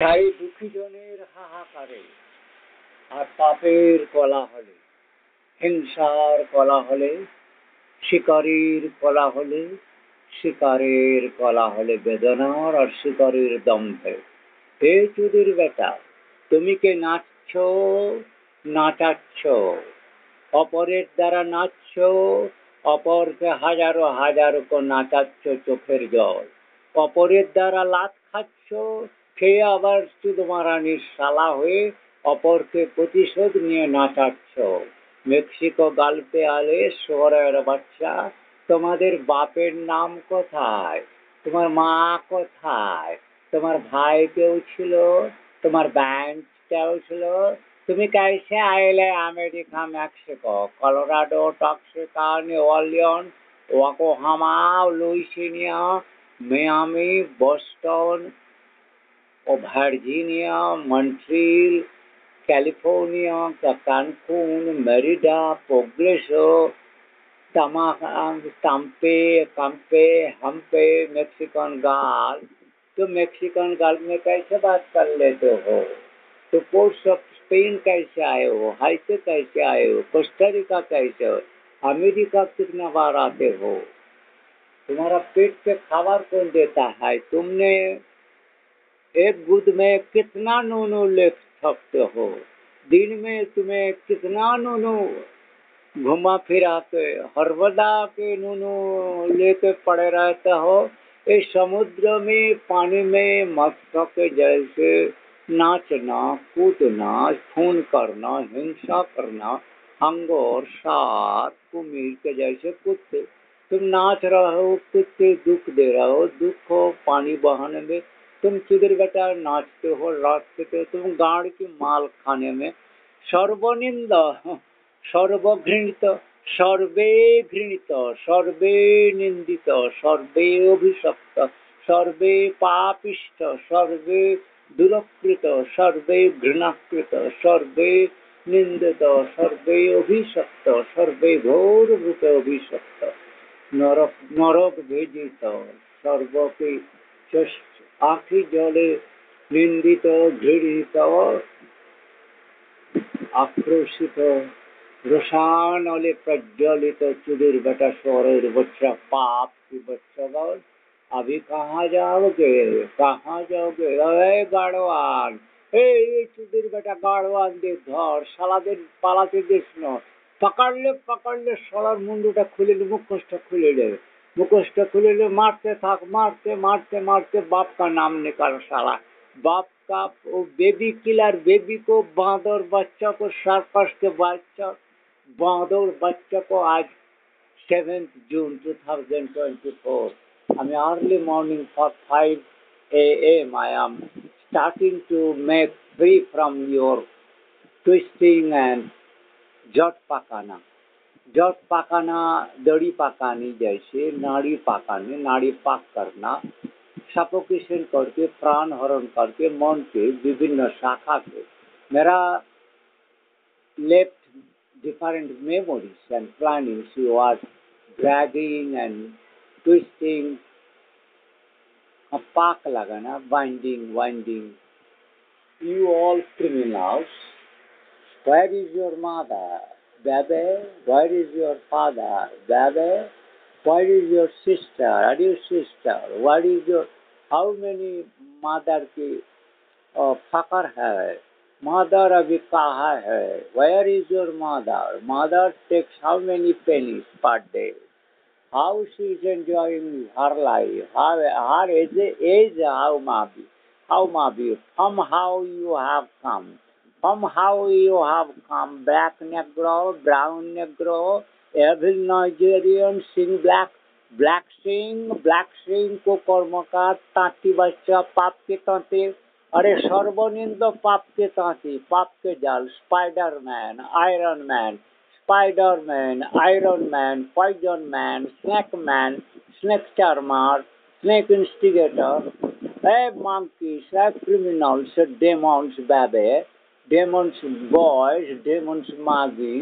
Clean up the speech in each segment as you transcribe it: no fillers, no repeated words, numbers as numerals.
তাই দুঃখী জনের হাহাকারে আর পাপের কোলাহলে, হিংসার কোলাহলে, শিকারীর কোলাহলে, শিকারের কোলাহলে, বেদনার আর শিকারীর দম্ভে। হে চুদির বেটা, তুমি কে নাচছ, নাচাচ্ছ, অপরের দ্বারা নাচছ, অপরকে হাজারো হাজারো নাচাচ্ছ চোখের জল, অপরের দ্বারা লাত খাচ্ছ, খেয়ে আবার চুদ মারানির শালা হয়ে অপরকে প্রতিশোধ নিয়ে নাচাচ্ছ। মেক্সিকো গালপে আলে শহরের বাচ্চা, তোমাদের বাপের নাম কোথায়, তোমার মা কোথায়, তোমার ভাই কেউ ছিল, তোমার ব্যান্ড কেউ ছিল, তুমি कैसे आएले अमेरिका मेक्सिको कोलोराडो टॉक्सिका New Orleans Oklahoma Louisiana Miami Boston और Virginia Montreal California Cancun Merida Progreso टाम्पे कंपे हम्पे मेक्सिकन गाल। तो मेक्सिकन गाल में कैसे बात कर लेते हो? तो पोर्ट्स ऑफ स्पेन कैसे आए हो, हाइते कैसे आए हो, कोस्टारिका कैसे हो, अमेरिका कितना बार आते हो? तुम्हारा पेट पे खाবার कौन देता है? तुमने एक गुद में कितना नूनू ले सकते हो? दिन में तुम्हें कितना नूनू घुमा फिरा के हरवदा के नूनू लेके पड़े रहते हो? इस समुद्र में पानी में मत्स्य के जैसे नाचना, कूदना, खून करना, हिंसा करना, हंगोर, सात, कुमीर के जैसे कुत्ते तुम नाच रहे हो, कुत्ते दुख दे रहे हो, दुख हो पानी बहाने में तुम चुदिर बेटा नाचते हो, राचते हो, तुम गाड़ की माल खाने में सर्वनिंद, सर्वघृणित, सर्वे घृणित, सर्वे निंदित, सर्वे अभिशप्त, सर्वे पापिष्ट, सर्वे दुरकृत, सर्वे घृणाकृत, सर्वे निंदित, सर्वे अभिशप्त, सर्वे घोर भूत अभिशप्त, नरक नरक भेजित, सर्वके आखि जले निंदित, घृणित, आक्रोशित, रसानले प्रज्वलित चुदिर बेटा शोरेर बच्चा पाप की बच्चा बोल अभी कहाँ जाओगे, कहाँ जाओगे? अरे गाड़वान, ए चुदिर बेटा गाड़वान दे धर শালাদের পালাতে দিস না, পাকাড়লে শালার মুন্ডুটা খুলে নে, মুখোশটা খুলে নে, मुखोशटा खुले ले, मारते थक, मारते मारते मारते बाप का नाम निकाल साला, बाप का वो बेबी किलर, बेबी को बांदर बच्चा को सर्कस के बच्चा बांदर बच्चा को आज 7th June 2024 I mean early morning for 5 a.m. I am starting to make free from your twisting and jot pakana. जट पकाना, दड़ी पकानी जैसे नाड़ी पकाने, नाड़ी पाक करना, सफोकेशन करके, प्राण हरण करके मन के विभिन्न शाखा के मेरा left different memories and plannings you are dragging and twisting, पाक लगाना, winding, you all criminals, where is your mother? Baby, where is your father? Baby, where is your sister? Are you sister? Where is your, how many mother की फकर है? Mother अभी कहाँ है? Where is your mother? Mother takes how many pennies per day? How she is enjoying her life? Her age how maybe from how you have come? From how you have come, black Negro, brown Negro, evil Nigerian, sing black sing को कर्मकार तांती बच्चा पाप के तांते, अरे सर्वनिंद पाप के तांती, पाप के जाल, Spiderman, iron man, poison man, snake charmer, snake instigator, monkeys, criminals, demons, baby, demons boys, demons magi,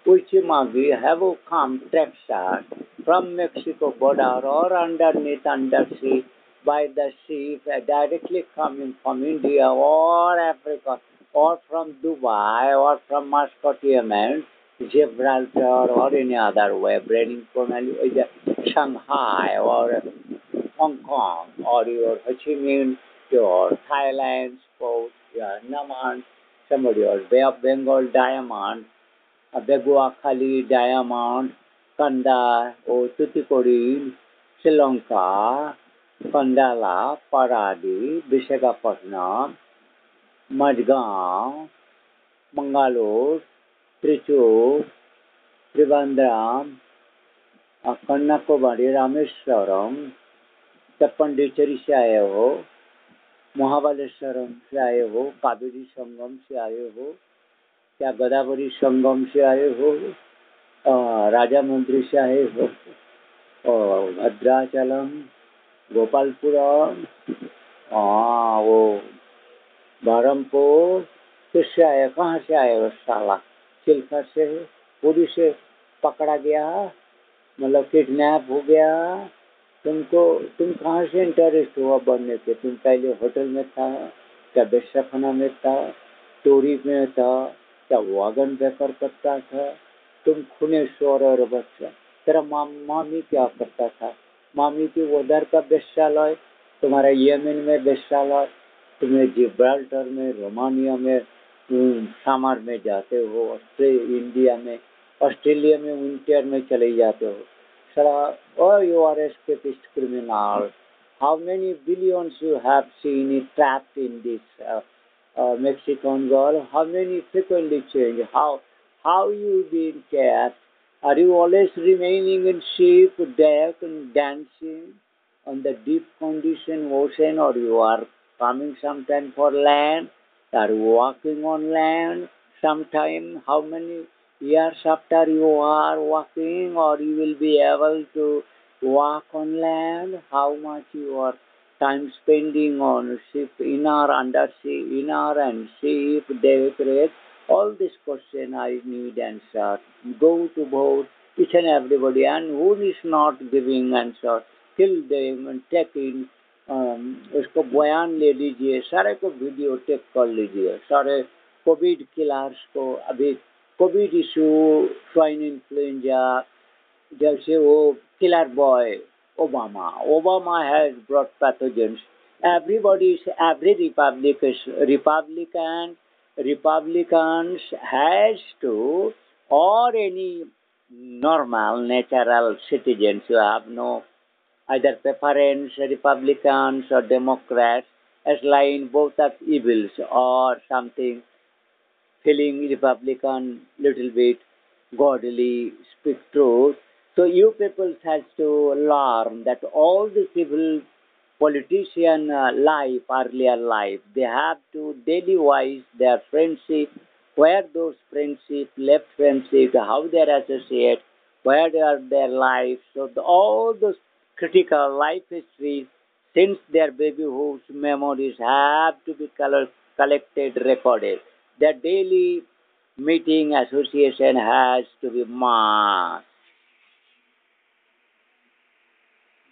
which magi have come Texas from Mexico border or underneath undersea by the ship directly coming from India or Africa or from Dubai or from Muscat, Yemen, Gibraltar or any other way, Branding from either Shanghai or Hong Kong or your Ho Chi Minh, your Thailand, suppose your Naman, somebody else, Bay of Bengal diamond, Begua Khali diamond, Kanda or Tuticorin, Sri Lanka, Kandala, Paradi, Visakhapatnam, Majgaon, Mangalore, Trichy, Trivandrum, Kanyakumari, Rameswaram, क्या पंडिचेरी से आए हो, महाबलेश्वरम से आए हो, कावेरी संगम से आए हो, क्या गोदावरी संगम से आए हो, राजा मंदिर से आए हो, भद्राचलम, गोपालपुरम, वो बहरमपुर, किससे आए, कहाँ से आए हो साला, चिल्का से, पुलिस से पकड़ा गया, मतलब किडनैप हो गया, तुम कहाँ से इंटरेस्ट हुआ बनने के, तुम पहले होटल में था, क्या बेश्याखाना में था, चोरी में था, क्या वागन बेकर करता था, तुम खूने शोर और बच्चा, तेरा मामी क्या करता था, मामी की उधर का बेश्यालय, तुम्हारा यमन में बेश्यालय, तुम्हें जिब्राल्टर में, रोमानिया में, समर में जाते हो, इंडिया में, ऑस्ट्रेलिया में विंटर में चले जाते हो, Sir, oh, you are a escapist criminal. How many billions you have seen it trapped in this Mexican girl? How many frequently change? How you been kept? Are you always remaining in ship, deck, and dancing on the deep condition ocean, or you are coming sometime for land? Are you walking on land? Sometime, how many years after you are walking or you will be able to walk on land, how much you are time spending on ship, inner, undersea, inner and ship, deck, rate, all this question I need answer. Go to boat, each and everybody, and who is not giving answer, kill them and take in उसको बयान ले लीजिए, सारे को video take कर लीजिए, सारे Covid killers को अभी कोविड इशू, स्वाइन इन्फ्लुएंजा, जैसे वो killer boy Obama has brought pathogens, everybody is every republicans has to, or any normal natural citizens who have no either preference, Republicans or Democrats, as line both are evils or something, feeling Republican little bit godly, speak truth. So you people has to learn that all the civil politician life, earlier life, they have to daily wise their friendship, where those friendship, left friendship, how they are associate, where they are their life. So all those critical life histories since their babyhood memories have to be collected, recorded. The daily meeting association has to be marked.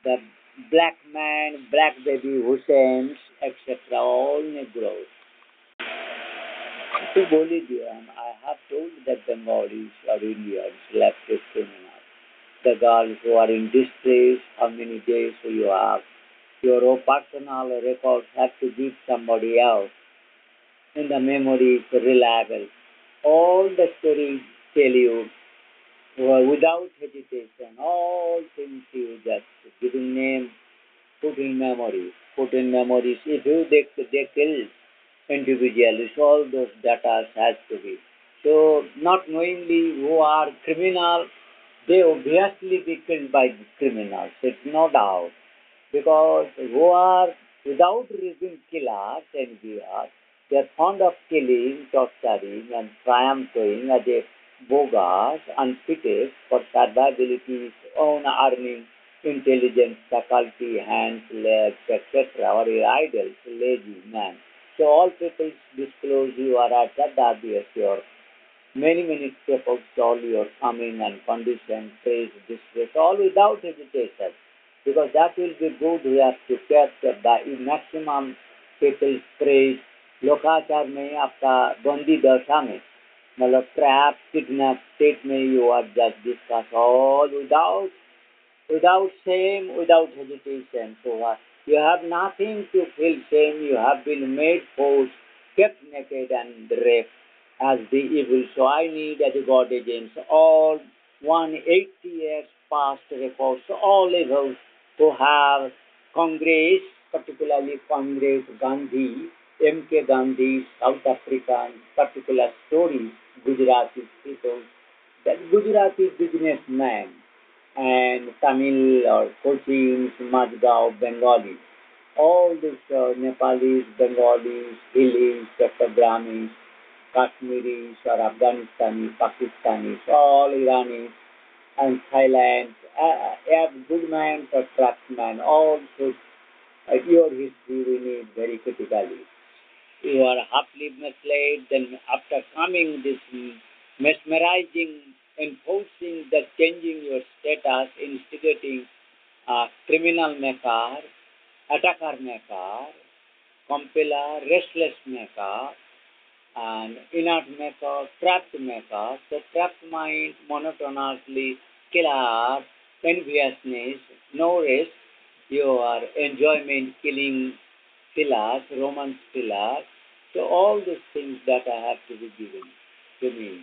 The black man, black baby, Husseins, etc., all Negroes. To Bolivian, I have told that Bengalis or Indians left it criminal. The girls who are in distress, how many days you have, your own personal records have to give somebody else. In the memory is reliable. All the stories tell you without hesitation, all things you just giving name, put in memory, put in memories. If you they kill individually, so all those data has to be. So not knowingly who are criminal, they obviously be killed by the criminals. It's no doubt. Because who are without reason killers and bears, they are fond of killing, torturing and triumphing as a bogus, unfitted for survivability, own earning, intelligence, faculty, hands, legs, etc., or idle, lazy man. So all people disclose you are at that obvious your many people all your coming and condition, praise, distress, all without hesitation. because that will be good. We have to capture the maximum people's praise. लोकाचार में आपका बंदी दशा में मतलब trap kidnap state में you are just discuss all without shame, without hesitation. So you have nothing to feel shame. You have been made forced, kept naked and raped as the evil. So I need as a God agents all 180 years past records, all evils who have Congress, particularly Congress Gandhi, M.K. Gandhi, South African, particular stories, Gujarati people, that Gujarati businessman and Tamil or Cochin, Mazgao, Bengali. All these Nepalis, Bengalis, Hilis, Brahmins, Kashmiris or Afghanistan, Pakistanis, all Iranis and Thailand, good man or craftsman, all should, your history we need very critically. You are happily misled, then after coming this mesmerizing, enforcing the changing your status, instigating criminal maker, attacker maker, compiler, restless maker, and inert maker, trapped maker, so trapped mind, monotonously, killer, enviousness, no rest, your enjoyment, killing pillars, romance pillars, so all these things that I have to be given to me.